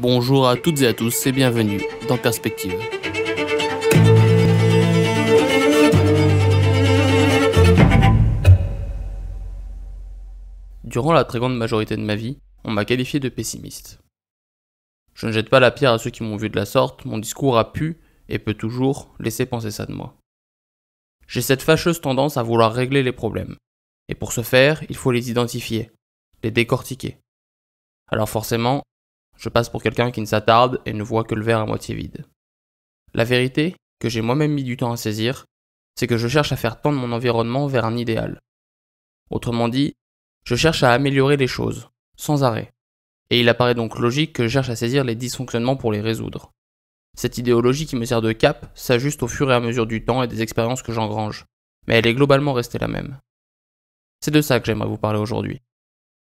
Bonjour à toutes et à tous et bienvenue dans Perspective. Durant la très grande majorité de ma vie, on m'a qualifié de pessimiste. Je ne jette pas la pierre à ceux qui m'ont vu de la sorte, mon discours a pu, et peut toujours, laisser penser ça de moi. J'ai cette fâcheuse tendance à vouloir régler les problèmes. Et pour ce faire, il faut les identifier, les décortiquer. Alors forcément, je passe pour quelqu'un qui ne s'attarde et ne voit que le verre à moitié vide. La vérité, que j'ai moi-même mis du temps à saisir, c'est que je cherche à faire tendre mon environnement vers un idéal. Autrement dit, je cherche à améliorer les choses, sans arrêt. Et il apparaît donc logique que je cherche à saisir les dysfonctionnements pour les résoudre. Cette idéologie qui me sert de cap s'ajuste au fur et à mesure du temps et des expériences que j'engrange, mais elle est globalement restée la même. C'est de ça que j'aimerais vous parler aujourd'hui.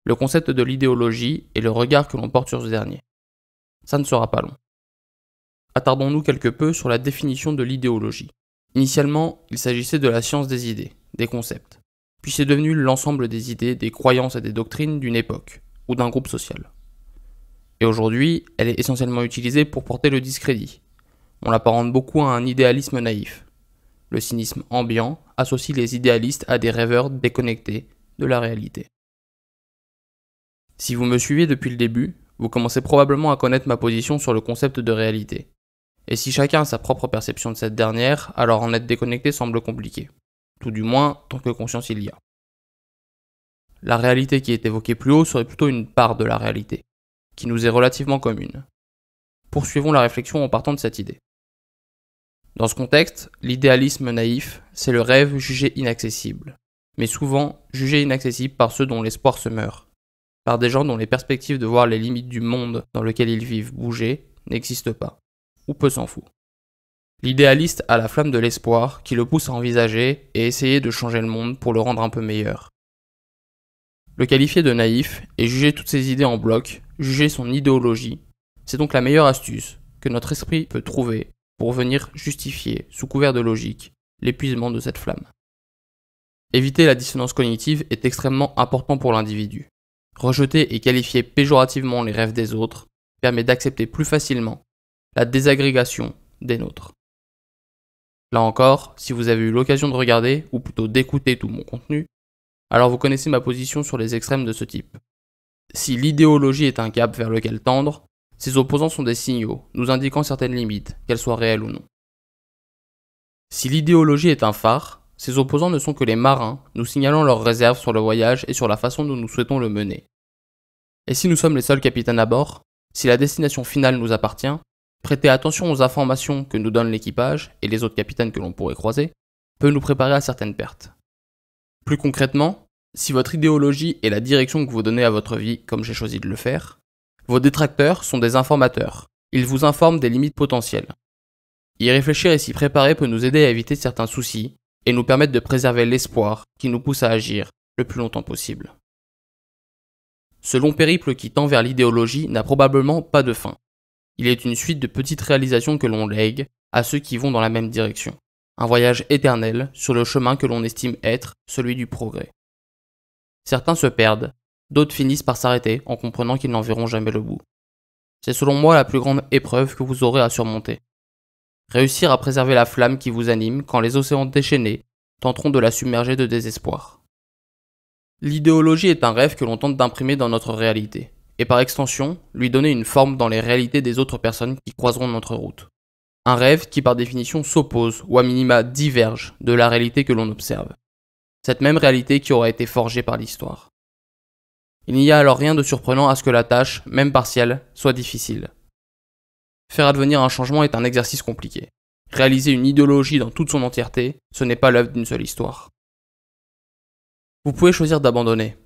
Le concept de l'idéologie et le regard que l'on porte sur ce dernier. Ça ne sera pas long. Attardons-nous quelque peu sur la définition de l'idéologie. Initialement, il s'agissait de la science des idées, des concepts. Puis c'est devenu l'ensemble des idées, des croyances et des doctrines d'une époque, ou d'un groupe social. Et aujourd'hui, elle est essentiellement utilisée pour porter le discrédit. On l'apparente beaucoup à un idéalisme naïf. Le cynisme ambiant associe les idéalistes à des rêveurs déconnectés de la réalité. Si vous me suivez depuis le début, vous commencez probablement à connaître ma position sur le concept de réalité. Et si chacun a sa propre perception de cette dernière, alors en être déconnecté semble compliqué. Tout du moins, tant que conscience il y a. La réalité qui est évoquée plus haut serait plutôt une part de la réalité, qui nous est relativement commune. Poursuivons la réflexion en partant de cette idée. Dans ce contexte, l'idéalisme naïf, c'est le rêve jugé inaccessible, mais souvent jugé inaccessible par ceux dont l'espoir se meurt, par des gens dont les perspectives de voir les limites du monde dans lequel ils vivent bouger n'existent pas, ou peu s'en fout. L'idéaliste a la flamme de l'espoir qui le pousse à envisager et essayer de changer le monde pour le rendre un peu meilleur. Le qualifier de naïf et juger toutes ses idées en bloc, juger son idéologie, c'est donc la meilleure astuce que notre esprit peut trouver pour venir justifier, sous couvert de logique, l'épuisement de cette flamme. Éviter la dissonance cognitive est extrêmement important pour l'individu. Rejeter et qualifier péjorativement les rêves des autres permet d'accepter plus facilement la désagrégation des nôtres. Là encore, si vous avez eu l'occasion de regarder, ou plutôt d'écouter tout mon contenu, alors vous connaissez ma position sur les extrêmes de ce type. Si l'idéologie est un cap vers lequel tendre, ses opposants sont des signaux, nous indiquant certaines limites, qu'elles soient réelles ou non. Si l'idéologie est un phare, ses opposants ne sont que les marins, nous signalant leurs réserves sur le voyage et sur la façon dont nous souhaitons le mener. Et si nous sommes les seuls capitaines à bord, si la destination finale nous appartient, prêter attention aux informations que nous donne l'équipage et les autres capitaines que l'on pourrait croiser peut nous préparer à certaines pertes. Plus concrètement, si votre idéologie est la direction que vous donnez à votre vie, comme j'ai choisi de le faire, vos détracteurs sont des informateurs. Ils vous informent des limites potentielles. Y réfléchir et s'y préparer peut nous aider à éviter certains soucis et nous permettre de préserver l'espoir qui nous pousse à agir le plus longtemps possible. Ce long périple qui tend vers l'idéologie n'a probablement pas de fin. Il est une suite de petites réalisations que l'on lègue à ceux qui vont dans la même direction. Un voyage éternel sur le chemin que l'on estime être celui du progrès. Certains se perdent, d'autres finissent par s'arrêter en comprenant qu'ils n'en verront jamais le bout. C'est selon moi la plus grande épreuve que vous aurez à surmonter. Réussir à préserver la flamme qui vous anime quand les océans déchaînés tenteront de la submerger de désespoir. L'idéologie est un rêve que l'on tente d'imprimer dans notre réalité, et par extension, lui donner une forme dans les réalités des autres personnes qui croiseront notre route. Un rêve qui par définition s'oppose ou à minima diverge de la réalité que l'on observe. Cette même réalité qui aura été forgée par l'histoire. Il n'y a alors rien de surprenant à ce que la tâche, même partielle, soit difficile. Faire advenir un changement est un exercice compliqué. Réaliser une idéologie dans toute son entièreté, ce n'est pas l'œuvre d'une seule histoire. Vous pouvez choisir d'abandonner.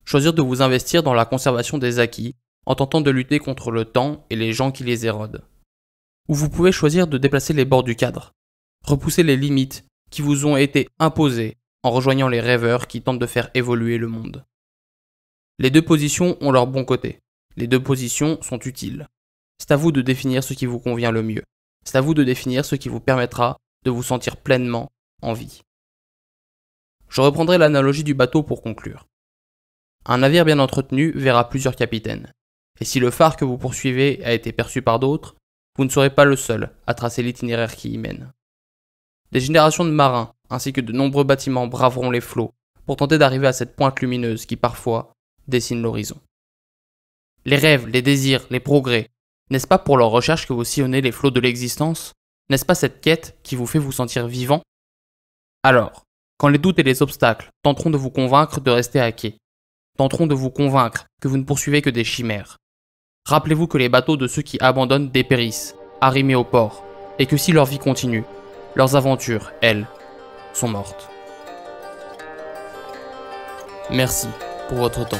Choisir de vous investir dans la conservation des acquis, en tentant de lutter contre le temps et les gens qui les érodent. Ou vous pouvez choisir de déplacer les bords du cadre, repousser les limites qui vous ont été imposées en rejoignant les rêveurs qui tentent de faire évoluer le monde. Les deux positions ont leur bon côté. Les deux positions sont utiles. C'est à vous de définir ce qui vous convient le mieux. C'est à vous de définir ce qui vous permettra de vous sentir pleinement en vie. Je reprendrai l'analogie du bateau pour conclure. Un navire bien entretenu verra plusieurs capitaines. Et si le phare que vous poursuivez a été perçu par d'autres, vous ne serez pas le seul à tracer l'itinéraire qui y mène. Des générations de marins, ainsi que de nombreux bâtiments braveront les flots pour tenter d'arriver à cette pointe lumineuse qui parfois dessine l'horizon. Les rêves, les désirs, les progrès, n'est-ce pas pour leur recherche que vous sillonnez les flots de l'existence? N'est-ce pas cette quête qui vous fait vous sentir vivant? Alors, quand les doutes et les obstacles tenteront de vous convaincre de rester à quai, tenteront de vous convaincre que vous ne poursuivez que des chimères, rappelez-vous que les bateaux de ceux qui abandonnent dépérissent, arrimés au port, et que si leur vie continue, leurs aventures, elles, sont mortes. Merci pour votre temps.